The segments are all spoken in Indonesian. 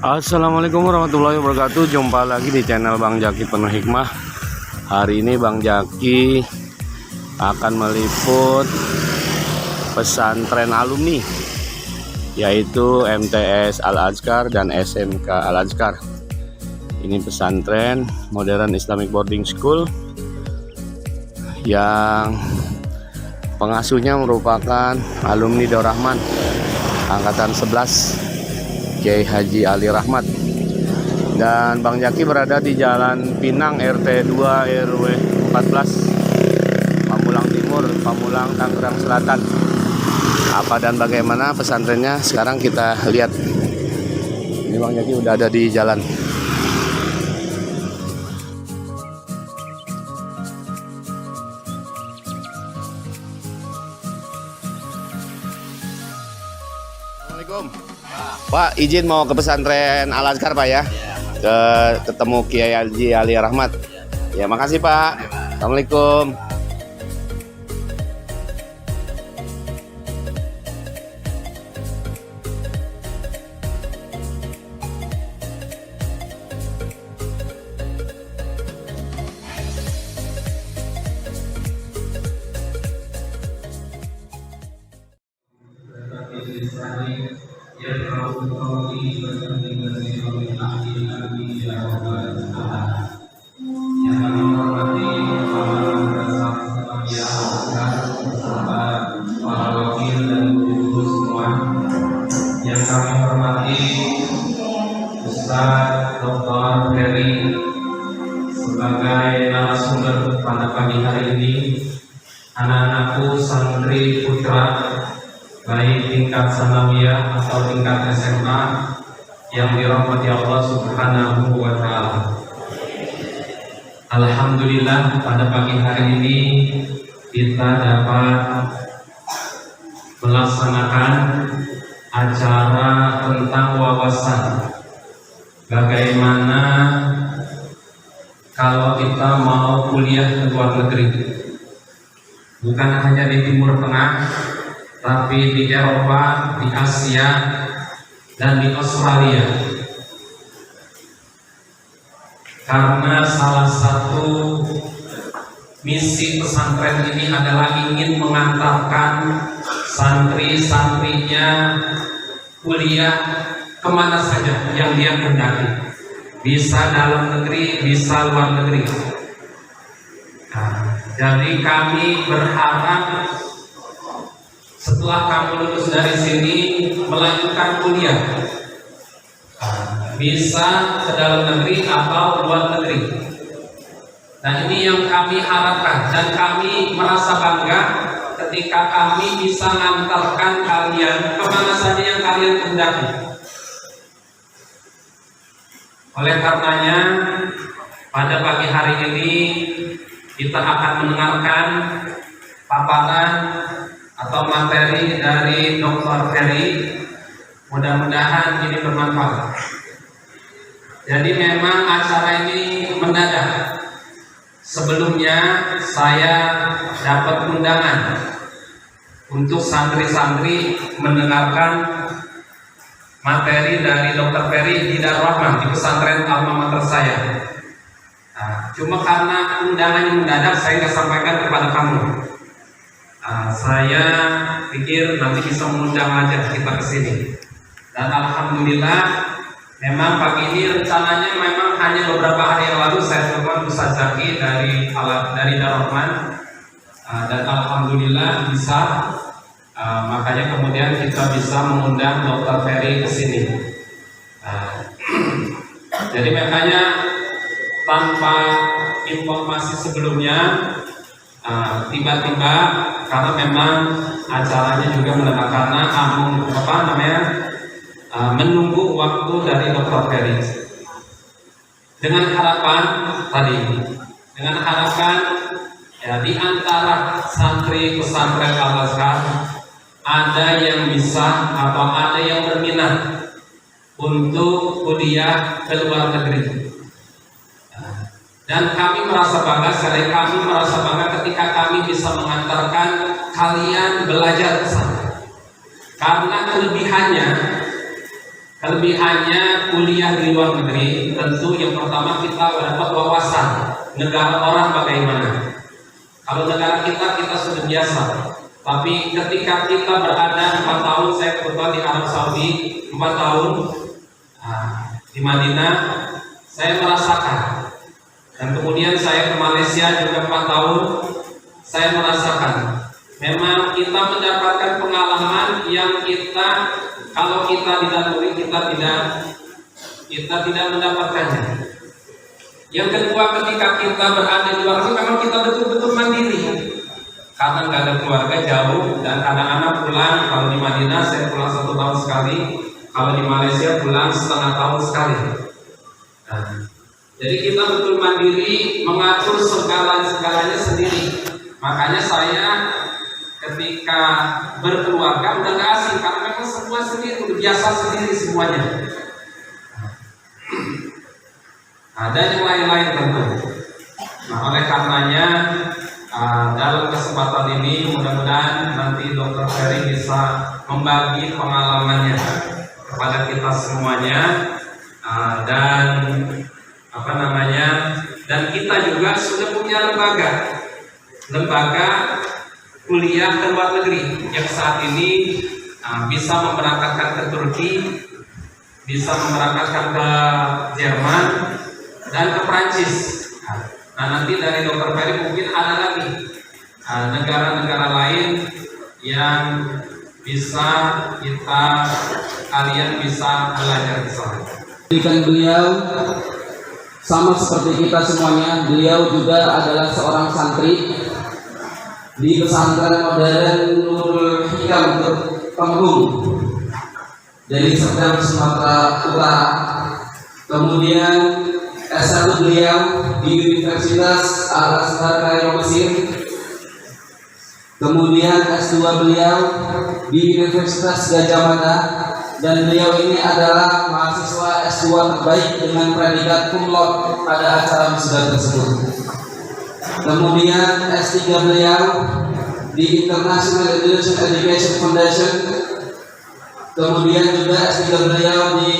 Assalamualaikum warahmatullahi wabarakatuh. Jumpa lagi di channel Bang Jaki Penuh Hikmah. Hari ini Bang Jaki akan meliput pesantren alumni, yaitu MTS Al-Azkar dan SMK Al-Azkar. Ini pesantren modern Islamic Boarding School yang pengasuhnya merupakan alumni Daur Rahman angkatan 11 Kiai Haji Ali Rahmat. Dan Bang Jaki berada di Jalan Pinang RT 2 RW 14 Pamulang Timur, Pamulang, Tangerang Selatan. Apa dan bagaimana pesantrennya sekarang kita lihat. Ini Bang Jaki udah ada di jalan. Assalamualaikum Pak, izin mau ke pesantren Al-Azkar Pak ya, ketemu Kiai Haji Ali Rahmat. Ya, makasih Pak. Assalamualaikum. Yang kami hormati Ustaz Dr. Ferry sebagai narasumber pada pagi hari ini, anak-anakku santri putra baik tingkat sanawiyah atau tingkat SMA yang dirahmati Allah Subhanahu wa Ta'ala. Alhamdulillah, pada pagi hari ini kita dapat melaksanakan acara tentang wawasan bagaimana kalau kita mau kuliah ke luar negeri, bukan hanya di Timur Tengah, tapi di Eropa, di Asia, dan di Australia. Karena salah satu misi pesantren ini adalah ingin mengantarkan santri-santrinya kuliah kemana saja yang dia kehendaki, bisa dalam negeri, bisa luar negeri. Jadi kami berharap setelah kamu lulus dari sini melanjutkan kuliah, bisa ke dalam negeri atau luar negeri. Nah, ini yang kami harapkan, dan kami merasa bangga ketika kami bisa mengantarkan kalian kemana saja yang kalian kehendaki. Oleh karenanya, pada pagi hari ini kita akan mendengarkan paparan atau materi dari Dr. Ferry. Mudah-mudahan ini bermanfaat. Jadi memang acara ini mendadak. Sebelumnya saya dapat undangan untuk santri-santri mendengarkan materi dari Dr. Ferry di Daur Rahman, di pesantren alma mater saya. Cuma karena undangannya mendadak, saya nggak sampaikan kepada kamu. Saya pikir nanti bisa mengundang aja kita ke sini. Dan alhamdulillah, memang pagi ini rencananya memang hanya beberapa hari yang lalu saya telepon Ustaz Zaki dari Daur Rahman, dan alhamdulillah bisa. Makanya kemudian kita bisa mengundang Dr. Ferry ke sini. Jadi makanya tanpa informasi sebelumnya, tiba-tiba, karena memang acaranya juga mendadak, karena menunggu waktu dari Dr. Ferry. Dengan harapan ya, di antara santri pesantren Al-Azkar ada yang bisa atau ada yang berminat untuk kuliah ke luar negeri. Dan kami merasa bangga, ketika kami bisa mengantarkan kalian belajar ke sana. Karena kelebihannya Kelebihannya kuliah di luar negeri, tentu yang pertama kita dapat wawasan negara orang bagaimana. Kalau negara kita sudah biasa. Tapi ketika kita berada 4 tahun, saya kebetulan di Arab Saudi 4 tahun, di Madinah, saya merasakan. Dan kemudian saya ke Malaysia juga 4 tahun, saya merasakan. Memang kita mendapatkan pengalaman yang kita, kalau kita di dalam negeri kita tidak mendapatkannya. Yang kedua, ketika kita berada di luar negeri, memang kita betul-betul mandiri. Karena nggak ada keluarga jauh dan anak-anak pulang. Kalau di Madinah saya pulang 1 tahun sekali, kalau di Malaysia pulang setengah tahun sekali. Jadi kita betul mandiri, mengatur segalanya sendiri. Makanya saya ketika berkeluarga udah nggak asing, karena memang semua sendiri, udah biasa sendiri semuanya. Ada yang lain-lain tentu. Nah, oleh karenanya dalam kesempatan ini mudah-mudahan nanti Dr. Ferry bisa membagi pengalamannya kepada kita semuanya, dan dan kita juga sudah punya lembaga kuliah ke luar negeri yang saat ini bisa memberangkatkan ke Turki, bisa memberangkatkan ke Jerman dan ke Prancis. Nah, nanti dari Dr. Ferry mungkin ada lagi negara-negara lain yang bisa kalian bisa belajar di sana. Beliau sama seperti kita semuanya, beliau juga adalah seorang santri di pesantren modern Nurul Hikam Temenggung dari Serdang, Sumatera Utara. Kemudian S1 beliau di Universitas Al-Azhar Kairo, Mesir. Kemudian S2 beliau di Universitas Gadjah Mada, dan beliau ini adalah mahasiswa S2 terbaik dengan predikat cum laude pada acara wisuda tersebut. Kemudian S3 beliau di International Education Foundation. Kemudian juga S3 beliau di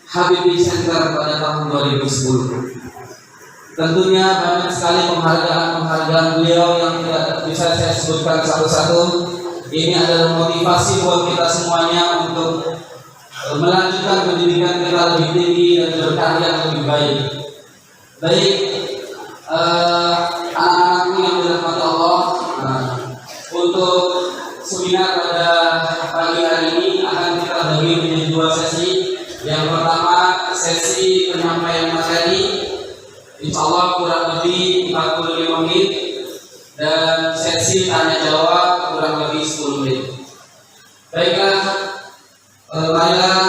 Habibie Center pada tahun 2010. Tentunya banyak sekali penghargaan beliau yang tidak bisa saya sebutkan satu-satu. Ini adalah motivasi buat kita semuanya untuk melanjutkan pendidikan kita lebih tinggi dan berkarya lebih baik. Baik, anak-anakku yang dirahmati Allah, untuk seminar pada pagi hari ini akan kita bagi menjadi 2 sesi. Yang pertama sesi penyampaian materi, insya Allah kurang lebih 45 menit, dan sesi tanya jawab kurang lebih 10 menit. Baiklah, marilah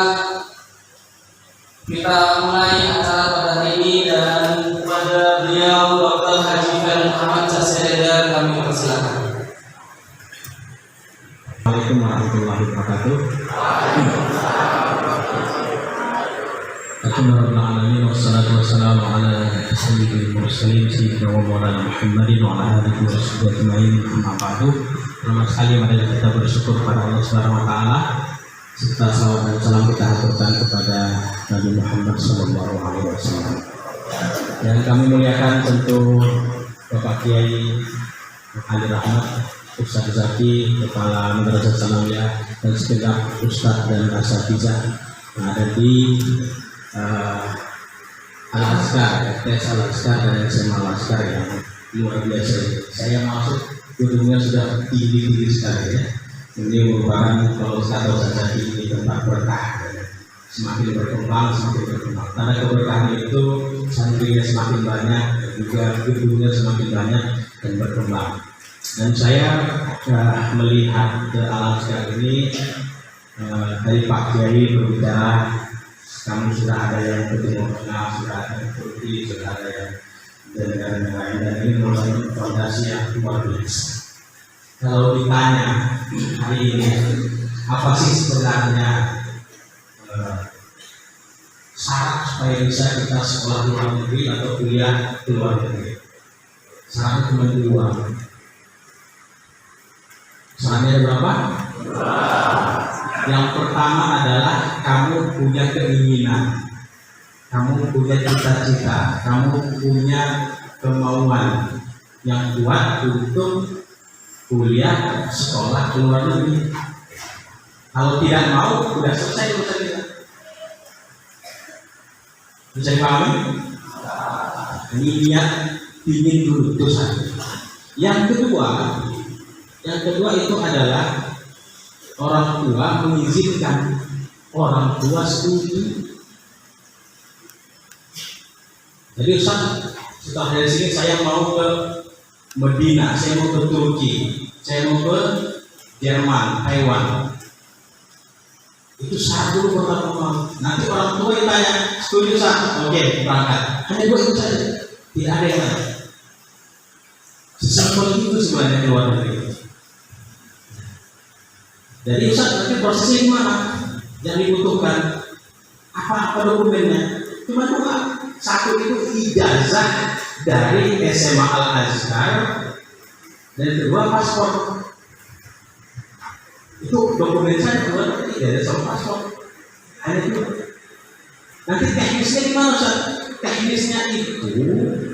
kita mulai acara pada hari ini, dan kepada beliau Dr. Haji Ferry Muhammad Casedar kami persilakan. Assalamualaikum warahmatullahi wabarakatuh. Alhamdulillah, wassalatu wassalamu ala sayyidil mursalin sayyidina wa maulana Muhammadin wa ala alihi wa sahbihi ajma'in, amma ba'du. Pertama sekali mari kita bersyukur kepada Allah Subhanahu wa taala, serta salawat dan salam kita haturkan kepada Nabi Muhammad sallallahu alaihi wasallam. Yang kami muliakan tentu Bapak Kiai Ali Rahmat, Ustaz Zaki, Kepala Madrasah Sanawiyah, dan segenap Ustaz dan Asatizah yang ada di Al-Azhar, FTS Al-Azhar dan SMA Al-Azhar yang luar biasa. Saya masuk gedungnya sudah tinggi sekali ya. Ini merupakan, kalau kata Ustaz ini, tempat berkah. Semakin berkembang. Karena keberkahan itu santrinya semakin banyak, dan juga gedungnya semakin banyak dan berkembang. Dan saya melihat ke Al-Azhar ini dari Pak Kiai berbicara, kami sudah ada yang ke Timur Tengah, sudah ada yang Turki, sudah ada yang negara lain, dan ini merupakan fondasi yang luar biasa. Kalau ditanya hari ini apa sih sebenarnya syarat supaya bisa kita sekolah di luar negeri atau kuliah di luar negeri? Syaratnya cuma 2. Syaratnya berapa? Yang pertama adalah kamu punya keinginan, kamu punya cita-cita, kamu punya kemauan yang kuat untuk kuliah sekolah ke luar negeri. Kalau tidak mau, sudah selesai urusan kita. Bisa dipahami? Ini niat ingin dulu dosa. Yang kedua itu adalah orang tua mengizinkan, orang tua setuju. Jadi Ustaz, setelah dari sini saya mau ke Medina, saya mau ke Turki, saya mau ke Jerman, Taiwan. Itu syarat dulu pertama. Nanti orang tua yang tanya, setuju Ustaz? Oke, berangkat. Hanya dua itu saja, tidak ada yang lain. Sesimpel itu sebenarnya di luar negeri. Jadi Ustaz, nanti prosesnya gimana? Yang dibutuhkan apa dokumennya? Cuma dua. Satu itu ijazah dari SMA Al-Azhar, dan kedua paspor. Itu dokumen saya kedua, ijazah sama paspor. Hanya itu. Nanti teknisnya gimana Ustaz? Teknisnya itu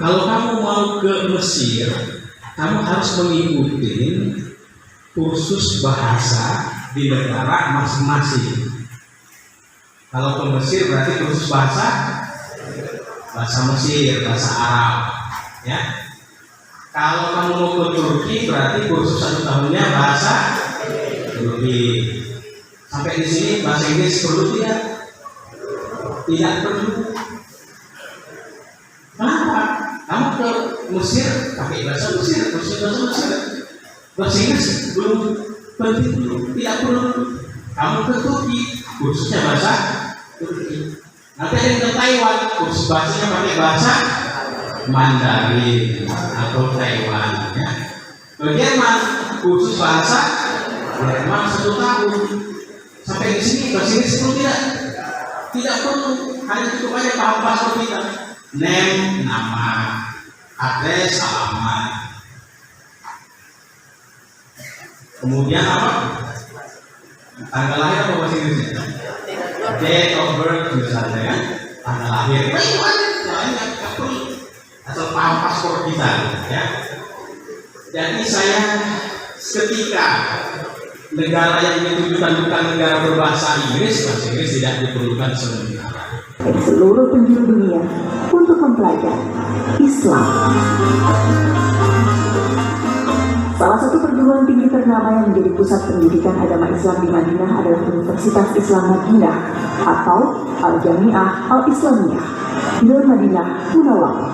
kalau kamu mau ke Mesir, kamu harus mengikuti kursus bahasa di negara masing-masing. Kalau ke Mesir berarti kursus bahasa Mesir, bahasa Arab, ya. Kalau kamu mau ke Turki berarti kursus 1 tahunnya bahasa Turki. Sampai di sini bahasa Inggris perlu tidak? Tidak perlu. Kenapa? Kamu ke Mesir pakai bahasa Mesir, kursus bahasa Mesir. Bahasa Inggris belum penting, tidak perlu. Kamu ke Turki, kursusnya bahasa Turki. Nanti ada yang ke Taiwan, kursus bahasanya pakai bahasa Mandarin atau Taiwan, ya. Ke Jerman, kursus bahasa Jerman 1 tahun. Sampai di sini bahasa Inggris perlu tidak? Tidak perlu. Hanya cukup aja paham paspor kita. Name, nama, address, alamat. Kemudian apa? Tanggal lahir apa bahasa Inggrisnya? Date of birth misalnya, kan? Tanggal lahir. Atau paham paspor kita, ya. Jadi saya ketika negara yang ditujukan bukan negara berbahasa Inggris, bahasa Inggris tidak diperlukan sementara. Seluruh penjuru dunia untuk mempelajari Islam. Salah satu perguruan tinggi ternama yang menjadi pusat pendidikan agama Islam di Madinah adalah Universitas Islam Madinah atau Al-Jami'ah Al-Islamiyah Nur Madinah Munawwarah.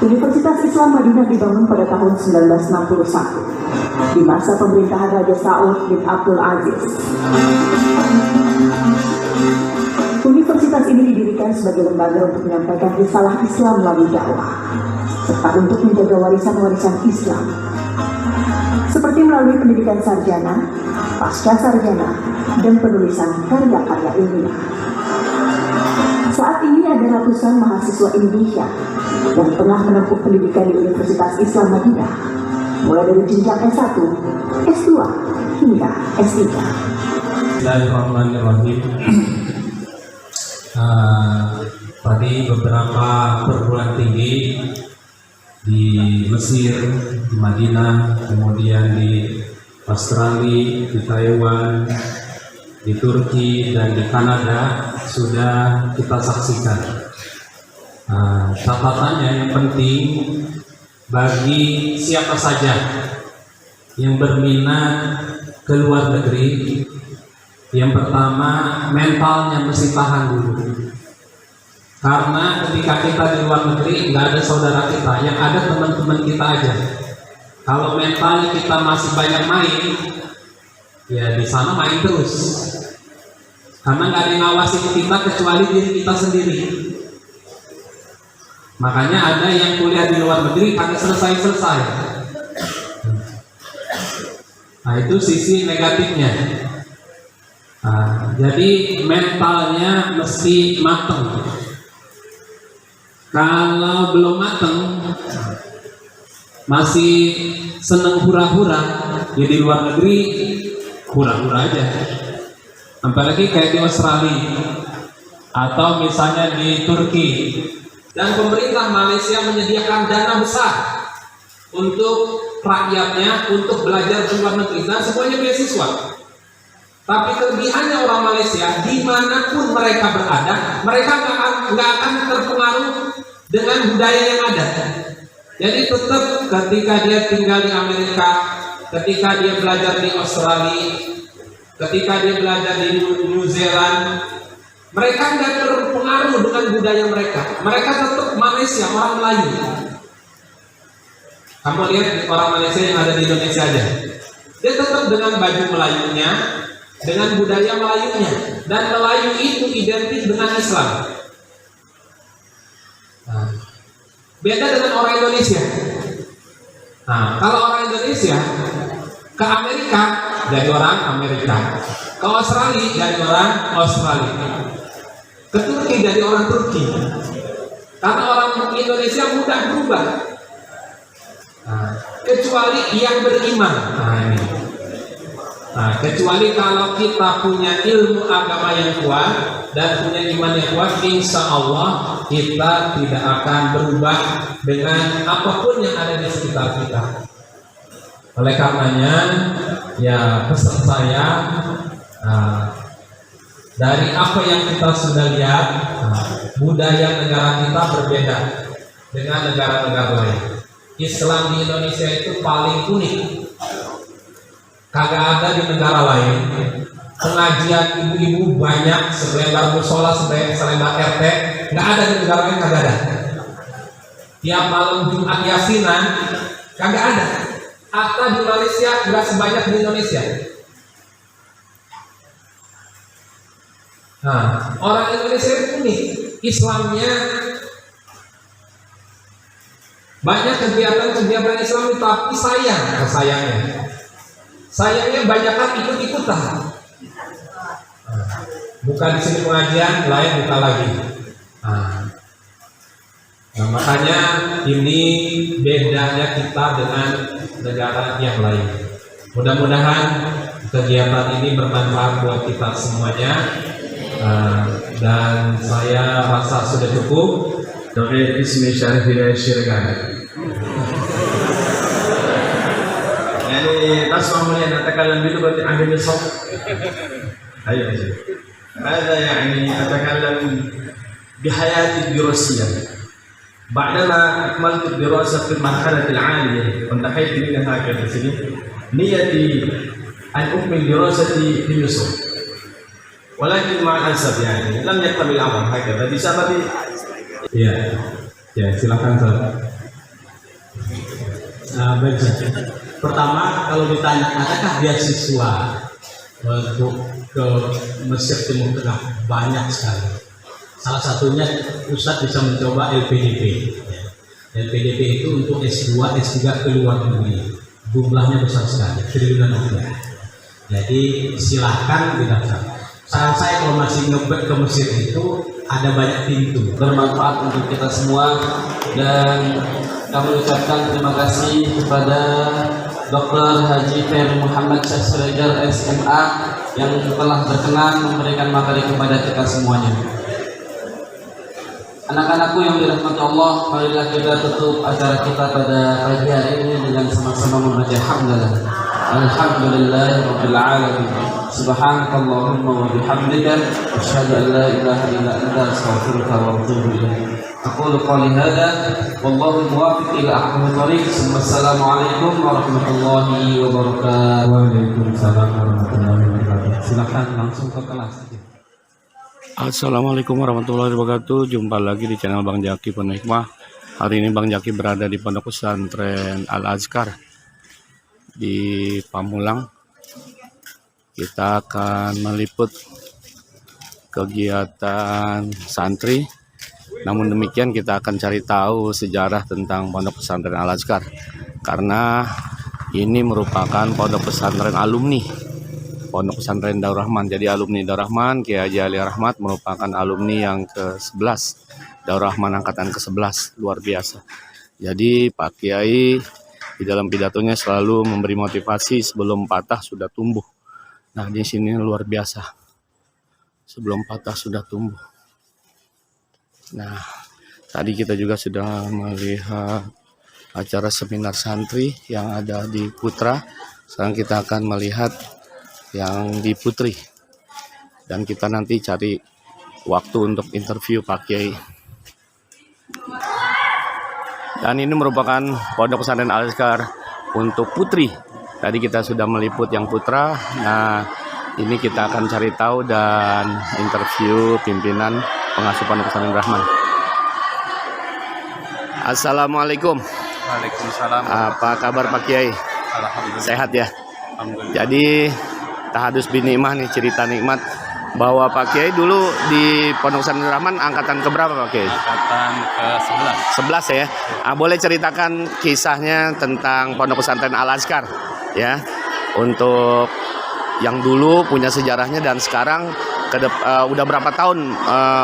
Universitas Islam Madinah dibangun pada tahun 1961 di masa pemerintahan Raja Saud bin Abdul Aziz. Universitas ini didirikan sebagai lembaga untuk menyampaikan risalah Islam melalui dakwah, serta untuk menjaga warisan-warisan Islam, seperti melalui pendidikan sarjana, pasca sarjana, dan penulisan karya-karya ilmiah. Saat ini ada ratusan mahasiswa Indonesia yang telah menempuh pendidikan di Universitas Islam Madinah, mulai dari jenjang S1, S2, hingga S3. Bismillahirrahmanirrahim. Tadi beberapa perguruan tinggi di Mesir, di Madinah, kemudian di Australia, di Taiwan, di Turki, dan di Kanada sudah kita saksikan. Catatannya yang penting bagi siapa saja yang berminat ke luar negeri, yang pertama mentalnya mesti tahan dulu. Karena ketika kita di luar negeri nggak ada saudara kita, yang ada teman-teman kita aja. Kalau mentalnya kita masih banyak main, ya di sana main terus. Karena nggak ada yang ngawasi kita kecuali diri kita sendiri. Makanya ada yang kuliah di luar negeri karena selesai-selesai. Nah itu sisi negatifnya. Jadi mentalnya mesti mateng. Kalau belum mateng, masih seneng hura-hura, ya di luar negeri hura-hura aja. Apalagi kayak di Australia atau misalnya di Turki, dan pemerintah Malaysia menyediakan dana besar untuk rakyatnya untuk belajar di luar negeri dan semuanya beasiswa. Tapi kelebihannya orang Malaysia, dimanapun mereka berada, mereka nggak akan terpengaruh dengan budaya yang ada. Jadi tetap ketika dia tinggal di Amerika, ketika dia belajar di Australia, ketika dia belajar di New Zealand, mereka nggak terpengaruh dengan budaya mereka. Mereka tetap Malaysia, orang Melayu. Kamu lihat orang Malaysia yang ada di Indonesia aja, dia tetap dengan baju Melayunya, dengan budaya Melayunya, dan Melayu itu identik dengan Islam. Nah, beda dengan orang Indonesia. Nah, kalau orang Indonesia ke Amerika jadi orang Amerika, ke Australia jadi orang Australia, ke Turki jadi orang Turki. Karena orang Indonesia mudah berubah. Nah, kecuali yang beriman. Nah, ini. Nah, kecuali kalau kita punya ilmu agama yang kuat dan punya iman yang kuat, insya Allah kita tidak akan berubah dengan apapun yang ada di sekitar kita. Oleh karenanya, ya pesan saya, dari apa yang kita sudah lihat, budaya negara kita berbeda dengan negara-negara lain. Islam di Indonesia itu paling unik. Kagak ada di negara lain. Pengajian ibu-ibu banyak, selebar musola, selebar RT, nggak ada di negara lain, kagak ada. Tiap malam Jumat Yasinan, kagak ada. Hatta di Malaysia nggak sebanyak di Indonesia. Nah, orang Indonesia itu unik. Islamnya banyak kegiatan-kegiatan Islam, tapi sayangnya banyakkan ikut-ikutan. Buka di sini pengajian, lain buka lagi. Nah, makanya ini bedanya kita dengan negara yang lain. Mudah-mudahan kegiatan ini bermanfaat buat kita semuanya. Dan saya rasa sudah cukup. تغيير اسمي شريف هداية الشرقاني. يعني تسمح لي أن أتكلم بلغة عامل الصوت؟ أيوة. هذا يعني أتكلم بحياتي الدراسية. بعدما أكملت الدراسة في المرحلة العالية وانتهيت منها كذا، نيتي أن أكمل دراستي في مصر. ولكن مع الأسف يعني لم يكتمل الأمر هكذا بسبب Ya, silakan Ustaz. Baik, pertama kalau ditanya adakah beasiswa untuk ke Mesir Timur Tengah, banyak sekali. Salah satunya Ustadz bisa mencoba LPDP. LPDP itu untuk S2, S3 ke luar negeri. Jumlahnya besar sekali, triliunan rupiah. Jadi silahkan didaftar. Saran saya kalau masih ngebet ke Mesir itu ada banyak pintu. Bermanfaat untuk kita semua, dan kami ucapkan terima kasih kepada Dr. Haji Ferry Muhammad Syahsiregar SMA yang telah berkenan memberikan materi kepada kita semuanya. Anak-anakku yang dirahmati Allah, marilah kita tutup acara kita pada pagi hari ini dengan sama-sama membaca hamdalah. Alhamdulillahirabbil alamin. Subhanakallahumma wa bihamdika asyhadu an la ilaha illa anta astaghfiruka wa atubu ilaik. Aqulu qali hadza wallahu muwaffiq ila aqwamit thariq. Assalamualaikum warahmatullahi wabarakatuh. Waalaikumsalam warahmatullahi wabarakatuh. Silakan langsung ke kelas aja. Assalamualaikum warahmatullahi wabarakatuh. Jumpa lagi di channel Bang Jaki Penuh Hikmah. Hari ini Bang Jaki berada di Pondok Pesantren Al-Azkar di Pamulang. Kita akan meliput kegiatan santri. Namun demikian kita akan cari tahu sejarah tentang Pondok Pesantren Al-Azkar, karena ini merupakan pondok pesantren alumni Pondok Pesantren Daur Rahman. Jadi alumni Daur Rahman, Kiai Haji Ali Rahmat merupakan alumni yang ke-11, Daur Rahman angkatan ke-11, luar biasa. Jadi Pak Kiai di dalam pidatonya selalu memberi motivasi, sebelum patah sudah tumbuh. Nah, di sini luar biasa. Sebelum patah sudah tumbuh. Nah, tadi kita juga sudah melihat acara seminar santri yang ada di Putra. Sekarang kita akan melihat yang di Putri. Dan kita nanti cari waktu untuk interview Pak Kiai. Dan ini merupakan Pondok Pesantren Al-Azkar untuk Putri. Tadi kita sudah meliput yang Putra. Nah, ini kita akan cari tahu dan interview pimpinan pengasuh Pondok Pesantren Rahman. Assalamualaikum. Waalaikumsalam. Apa kabar Pak Kiai? Alhamdulillah. Sehat ya? Alhamdulillah. Jadi tahadus bin nikmah nih, cerita nikmat bahwa Pak Kiai dulu di Pondok Pesantren Rahman angkatan keberapa Pak Kiai? Angkatan ke-11. 11 ya. Boleh ceritakan kisahnya tentang Pondok Pesantren Al-Azkar ya. Untuk yang dulu punya sejarahnya dan sekarang udah berapa tahun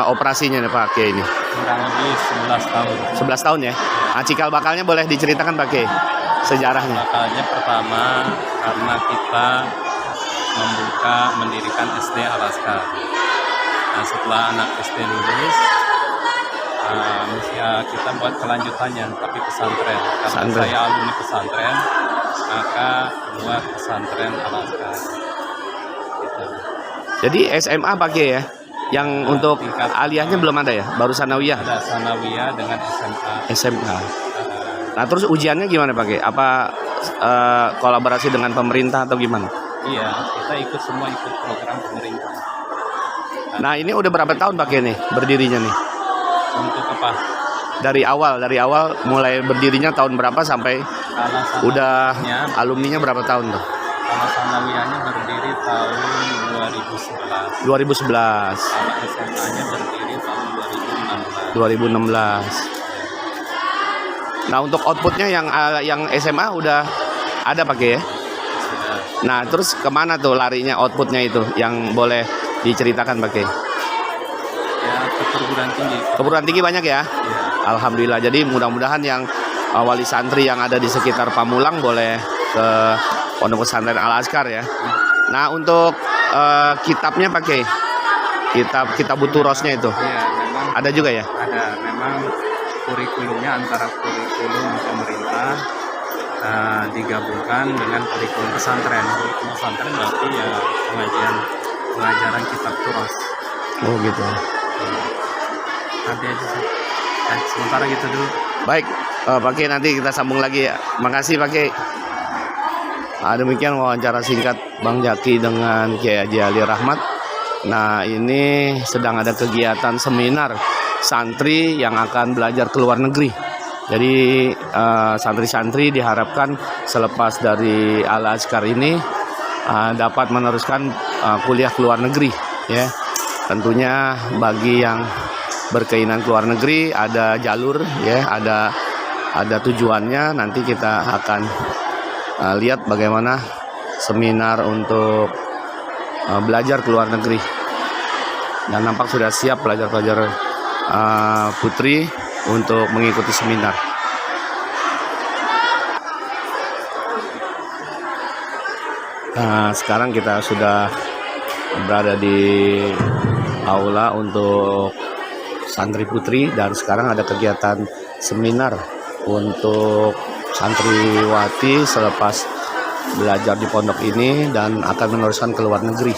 operasinya nih Pak Kiai ini? Kurang lebih 11 tahun. 11 tahun ya. Cikal bakalnya boleh diceritakan Pak Kiai sejarahnya. Makanya pertama karena kita mendirikan SD Al-Azkar. Nah, setelah anak SD lulus, ya kita buat kelanjutannya tapi pesantren. Karena Pesantren. saya alumni pesantren, maka buat pesantren Al-Azkar. Gitu. Jadi SMA Pak Kiai ya. Yang untuk tingkat aliyahnya belum ada ya, baru sanawiyah. Ada sanawiyah dengan SMA. SMA. Nah, terus ujiannya gimana Pak Kiai? Apa kolaborasi dengan pemerintah atau gimana? Iya, kita ikut program pemerintah. Nah, ini udah berapa tahun Pak Kiai nih berdirinya nih? Untuk apa? Dari awal mulai berdirinya tahun berapa sampai Kalau udah sanawiyahnya- alumninya berapa tahun tuh? Kalau sanawiyahnya berdiri tahun 2011. 2011, Kalau SMA-nya berdiri tahun 2016. 2016. Nah, untuk outputnya yang SMA udah ada Pak Kiai ya? Sudah. Nah, terus kemana tuh larinya outputnya itu yang boleh diceritakan Pak Kiai? Ya, ke perguruan tinggi. Perguruan tinggi banyak ya? Ya, Alhamdulillah. Jadi mudah-mudahan yang wali santri yang ada di sekitar Pamulang boleh ke Pondok Pesantren Al-Azkar ya. Nah, untuk kitabnya Pak Kiai, kitab Buturosnya itu ya, memang ada juga ya? ada. Memang kurikulumnya antara kurikulum pemerintah digabungkan dengan kurikulum pesantren. Kurikulum pesantren berarti ya pengajaran kitab turos. Oh gitu. Nanti aja sih. Sementara gitu dulu. Baik, Pak Kiai nanti kita sambung lagi ya. Makasih Pak Kiai. Demikian wawancara singkat Bang Jaki dengan Kiai Haji Ali Rahmat. Nah, ini sedang ada kegiatan seminar santri yang akan belajar ke luar negeri. Jadi santri-santri diharapkan selepas dari Al-Azkar ini dapat meneruskan kuliah ke luar negeri ya. Tentunya bagi yang berkeinginan ke luar negeri ada jalur ya, ada tujuannya. Nanti kita akan lihat bagaimana seminar untuk belajar ke luar negeri. Dan nampak sudah siap pelajar-pelajar Putri untuk mengikuti seminar. Nah, sekarang kita sudah berada di aula untuk santri Putri dan sekarang ada kegiatan seminar untuk santriwati selepas belajar di pondok ini dan akan meneruskan ke luar negeri.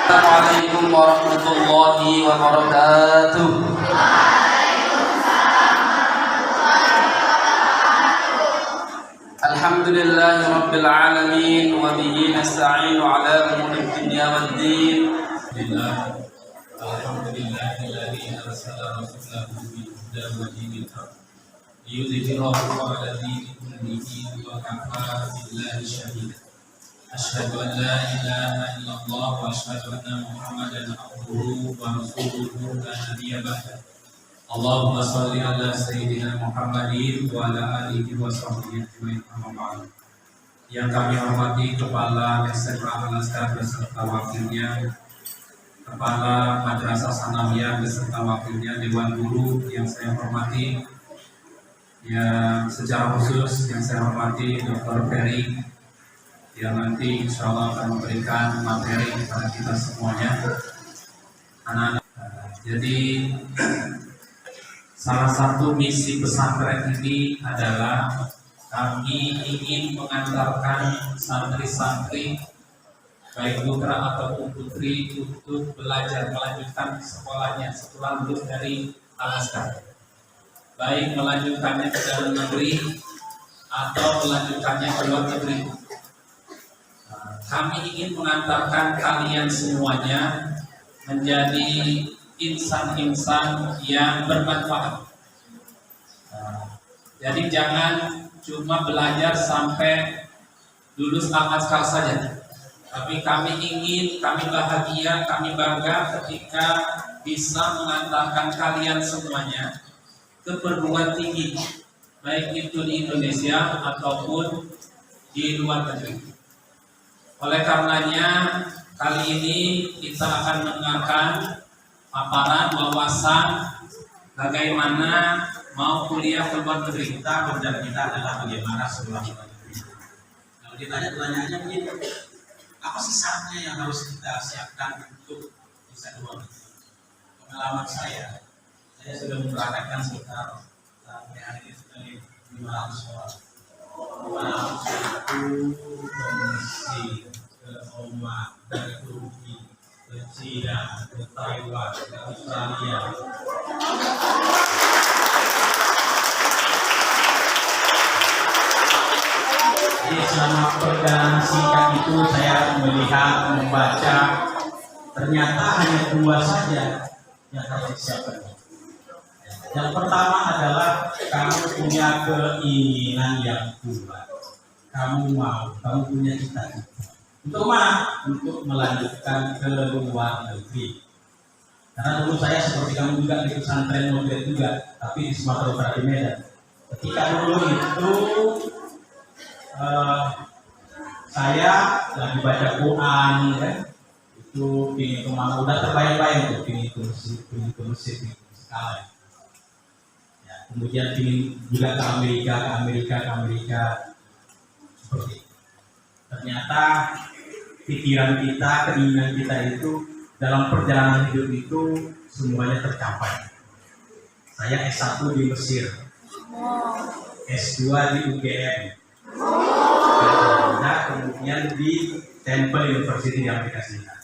Assalamualaikum warahmatullahi wabarakatuh. Alhamdulillahi rabbil العالمين وبه نستعين على أمور الدنيا والدين. الحمد لله الذي أرسل رسوله بالهدى ودين الحق ليظهره على الدين كله وكفى بالله شهيدا. أشهد أن لا إله إلا الله وأشهد أن محمدا عبده ورسوله لا نبي بعده. اللهم صل على سيدنا Muhammadin wa ala alihi wa sahbihi ajmain, amma ba'd. Yang kami hormati Kepala SMA Al-Azhar beserta wakilnya, Kepala Madrasah Sanawiyah beserta wakilnya, Dewan Guru yang saya hormati, yang secara khusus yang saya hormati Dr. Ferry yang nanti insya Allah akan memberikan materi kepada kita semuanya, anak-anak. Jadi salah satu misi pesantren ini adalah kami ingin mengantarkan santri-santri baik putra ataupun putri untuk belajar melanjutkan sekolahnya setelah lulus dari Al-Azhar, baik melanjutkannya ke dalam negeri atau melanjutkannya ke luar negeri. Kami ingin mengantarkan kalian semuanya menjadi insan-insan yang bermanfaat. Jadi jangan cuma belajar sampai lulus Al-Azhar saja, tapi kami bahagia, kami bangga ketika bisa mengantarkan kalian semuanya ke perguruan tinggi, baik itu di Indonesia ataupun di luar negeri. Oleh karenanya kali ini kita akan mendengarkan paparan wawasan bagaimana mau kuliah ke luar negeri. Kerjaan kita adalah bagaimana sekolah luar negeri. Kalau ditanya pertanyaannya begini, apa sih syaratnya yang harus kita siapkan untuk bisa keluar negeri? Pengalaman saya sudah memperhatikan sekitar sampai hari ini sudah 500 orang. 500 itu ke Mesir, ke Oman, ke Turki, ke China, ke Taiwan, ke Australia. Jadi selama perjalanan singkat itu saya melihat, membaca, ternyata hanya 2 saja yang harus disiapkan. Yang pertama adalah kamu punya keinginan yang kuat. Kamu punya cita-cita. Untuk mana? Untuk melanjutkan ke luar negeri. Karena dulu saya seperti kamu juga di pesantren moderat juga, tapi di Sumatera Utara di Medan. Ketika dulu itu saya lagi baca Quran, kan? Itu ingin kemana? Udah terbayang-bayang tuh, ingin ke Mesir, ingin ke Skala. Ya, kemudian ingin juga ke Amerika. Seperti itu. Ternyata pikiran kita, keinginan kita itu dalam perjalanan hidup itu semuanya tercapai. Saya S1 di Mesir, S2 di UGM, dan kemudian di Temple University di Amerika Serikat.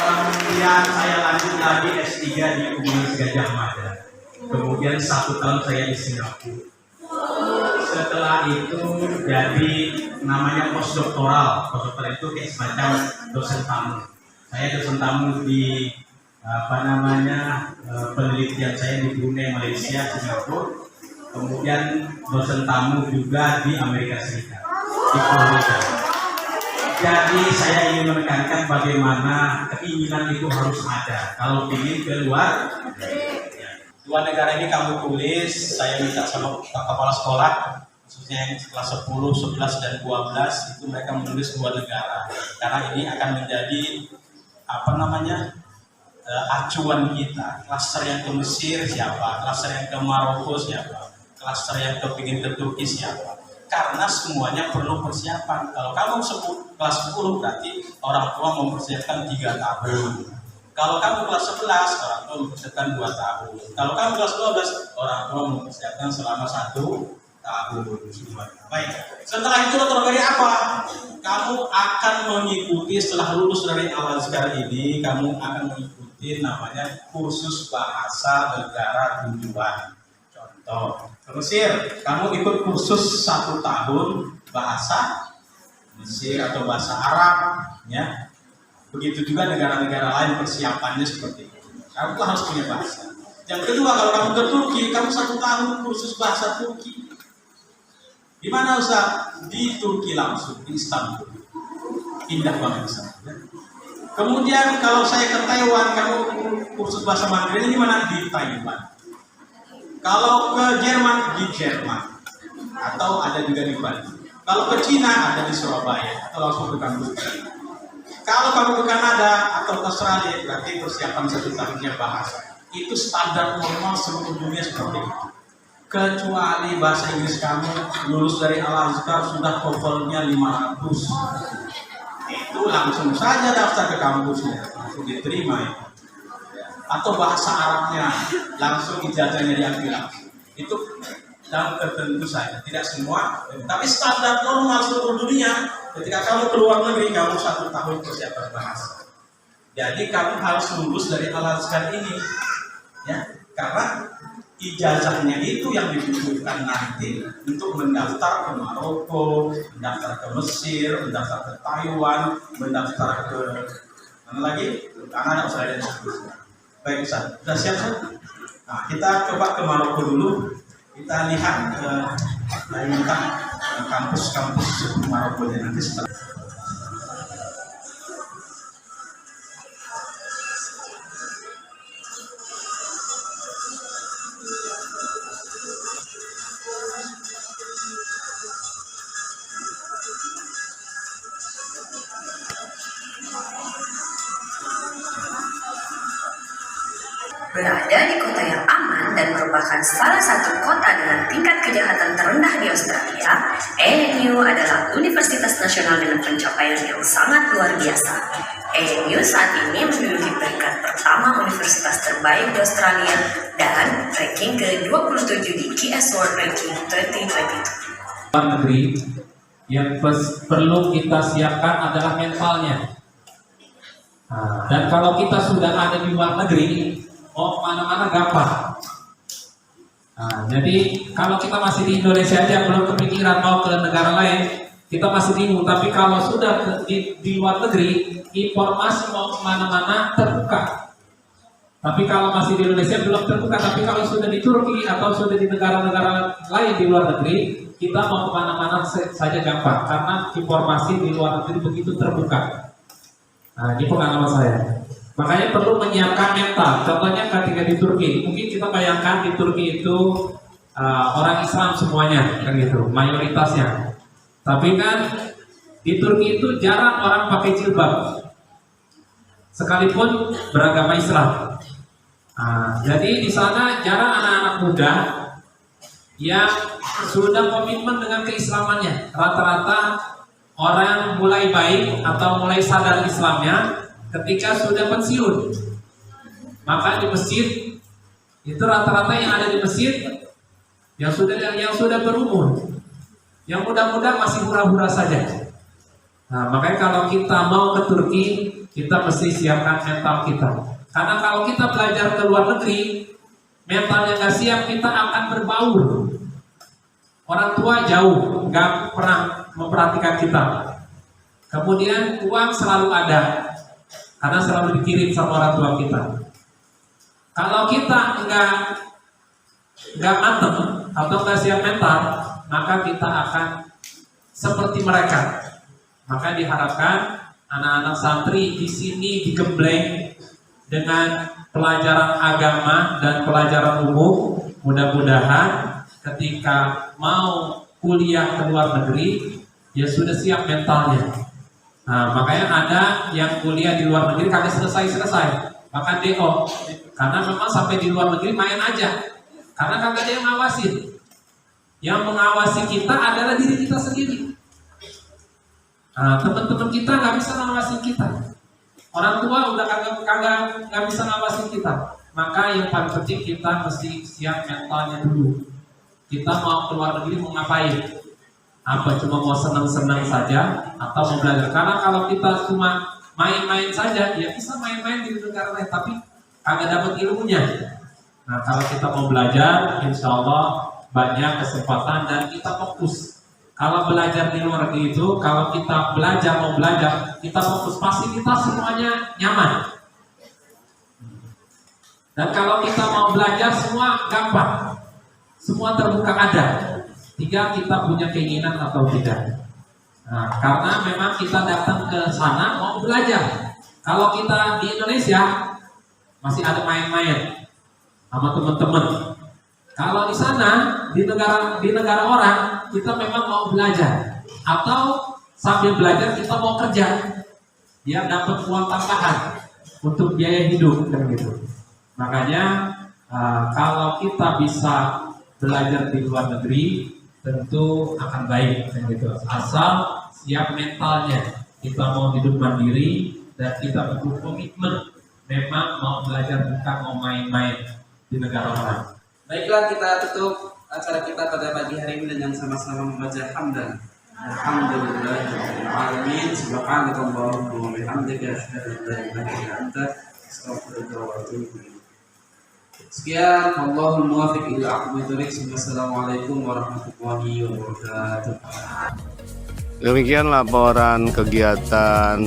Kemudian saya lanjut lagi S3 di Universitas Gajah Mada. Kemudian 1 tahun saya di Singapura. Setelah itu jadi namanya postdoktoral. Postdoktoral itu kayak semacam dosen tamu. Saya dosen tamu di penelitian saya di Brunei, Malaysia, Singapura. Kemudian dosen tamu juga di Amerika Serikat, di Florida. Jadi saya ingin menekankan bagaimana keinginan itu harus ada kalau ingin keluar. Dua negara ini kamu tulis, saya minta sama kepala sekolah, khususnya yang kelas 10, 11, dan 12, itu mereka menulis 2 negara. Karena ini akan menjadi acuan kita. Klaster yang ke Mesir siapa, klaster yang ke Maroko siapa, klaster yang kepingin ke Turki siapa. Karena semuanya perlu persiapan. Kalau kamu kelas 10 berarti orang tua mempersiapkan 3 tahun. Kalau kamu kelas 11, orang tua mempersiapkan 2 tahun. Kalau kamu kelas 12, orang tua mempersiapkan selama 1 tahun. Baik. Setelah itu terjadi apa? Kamu akan mengikuti setelah lulus dari Al-Azhar ini, kamu akan mengikuti ikutin namanya kursus bahasa negara tujuan. Contoh, ke Mesir, kamu ikut kursus 1 tahun bahasa Mesir atau bahasa Arab, ya. Begitu juga negara-negara lain persiapannya seperti itu. Kamu harus punya bahasa. Yang kedua, kalau kamu ke Turki, kamu 1 tahun kursus bahasa Turki. Di mana Ustaz? Di Turki langsung, di Istanbul. Indah banget di sana. Kemudian kalau saya ke Taiwan, kamu kursus bahasa Mandarin di mana? Di Taiwan. Kalau ke Jerman, di Jerman. Atau ada juga di Bali. Kalau ke Cina, ada di Surabaya. Atau langsung ke kampus. Kalau kamu ke Kanada atau ke Australia, berarti persiapan 1 tahunnya bahasa. Itu standar normal seluruh dunia seperti itu. Kecuali bahasa Inggris kamu lulus dari Al-Azhar sudah TOEFL-nya 500. Itu langsung saja daftar ke kampusnya, langsung diterima ya. Atau bahasa Arabnya langsung ijazahnya diambil langsung. Itu dalam tertentu saja, tidak semua. Tapi standar normal seluruh dunia, ketika kamu keluar negeri kamu 1 tahun persiapan bahasa. Jadi kamu harus lulus dari Al-Azhar ini, ya, karena ijazahnya itu yang dibutuhkan nanti untuk mendaftar ke Maroko, mendaftar ke Mesir, mendaftar ke Taiwan, mendaftar ke mana lagi? Kanada, Australia dan seterusnya. Baik Ustaz, sudah siap Ustaz? Nah, kita coba ke Maroko dulu. Kita lihat tentang kampus-kampus Maroko nanti setelah. Berada di kota yang aman dan merupakan salah satu kota dengan tingkat kejahatan terendah di Australia, ANU adalah universitas nasional dengan pencapaian yang sangat luar biasa. ANU saat ini menduduki peringkat pertama universitas terbaik di Australia dan ranking ke-27 di QS World Ranking 2022. Luar negeri yang perlu kita siapkan adalah mentalnya. Dan kalau kita sudah ada di luar negeri, mau kemana-mana gampang. Jadi kalau kita masih di Indonesia aja belum kepikiran mau ke negara lain, kita masih bingung. Tapi kalau sudah di luar negeri, informasi mau kemana-mana terbuka. Tapi kalau masih di Indonesia belum terbuka. Tapi kalau sudah di Turki atau sudah di negara-negara lain di luar negeri, kita mau kemana-mana saja gampang. Karena informasi di luar negeri begitu terbuka. Ini pengalaman saya. Makanya perlu menyiapkan mental. Contohnya ketika di Turki, mungkin kita bayangkan di Turki itu orang Islam semuanya, kan gitu, mayoritasnya. Tapi kan di Turki itu jarang orang pakai jilbab, sekalipun beragama Islam. Jadi di sana jarang anak-anak muda yang sudah komitmen dengan keislamannya. Rata-rata orang mulai baik atau mulai sadar Islamnya ketika sudah pensiun. Maka di masjid itu rata-rata yang ada di masjid yang sudah berumur, yang muda-muda masih hura-hura saja. Makanya kalau kita mau ke Turki, kita mesti siapkan mental kita. Karena kalau kita belajar ke luar negeri, mentalnya nggak siap, kita akan berbaur. Orang tua jauh, nggak pernah memperhatikan kita. Kemudian uang selalu ada, karena selalu dikirim sama orang tua kita. Kalau kita nggak mateng atau nggak siap mental, maka kita akan seperti mereka. Maka diharapkan anak-anak santri di sini digembleng dengan pelajaran agama dan pelajaran umum. Mudah-mudahan ketika mau kuliah ke luar negeri, ya sudah siap mentalnya. Makanya ada yang kuliah di luar negeri kagak selesai-selesai, bahkan DO, karena memang sampai di luar negeri main aja, karena kagak ada yang ngawasin. Yang mengawasi kita adalah diri kita sendiri. Teman-teman kita nggak bisa ngawasin kita, orang tua udah kagak nggak bisa ngawasin kita. Maka yang paling penting kita mesti siap mentalnya dulu. Kita mau keluar negeri mau ngapain? Apa cuma mau senang-senang saja atau mau belajar? Karena kalau kita cuma main-main saja, ya bisa main-main di negara lain, tapi kagak dapat ilmunya. Nah, kalau kita mau belajar, insya Allah banyak kesempatan dan kita fokus. Kalau belajar di luar negeri itu, kalau kita mau belajar, kita fokus, fasilitas semuanya nyaman. Dan kalau kita mau belajar semua gampang, semua terbuka ada. Tinggal kita punya keinginan atau tidak. Nah, karena memang kita datang ke sana mau belajar. Kalau kita di Indonesia masih ada main-main sama teman-teman. Kalau di sana di negara orang kita memang mau belajar atau sambil belajar kita mau kerja biar dapat uang tambahan untuk biaya hidup kan gitu. Makanya kalau kita bisa belajar di luar negeri tentu akan baik kan gitu. Asal siap mentalnya, kita mau hidup mandiri dan kita butuh komitmen. Memang mau belajar bukan mau main-main di negara orang. Baiklah, kita tutup acara kita pada pagi hari ini dengan sama-sama membaca hamdan. Alhamdulillahirabbil alamin. Subhanakallahumma wa bihamdika asyhadu an la ilaha illa anta astaghfiruka wa atubu ilaik. Sekian, Allahul muwaffiq ila aqwamit thoriq. Wassalamualaikum warahmatullahi wabarakatuh. Demikian laporan kegiatan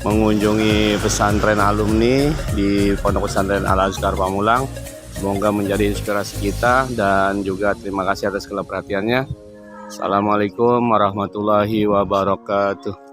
mengunjungi pesantren alumni di Pondok Pesantren Al Azkar Pamulang. Semoga menjadi inspirasi kita dan juga terima kasih atas segala perhatiannya. Assalamualaikum warahmatullahi wabarakatuh.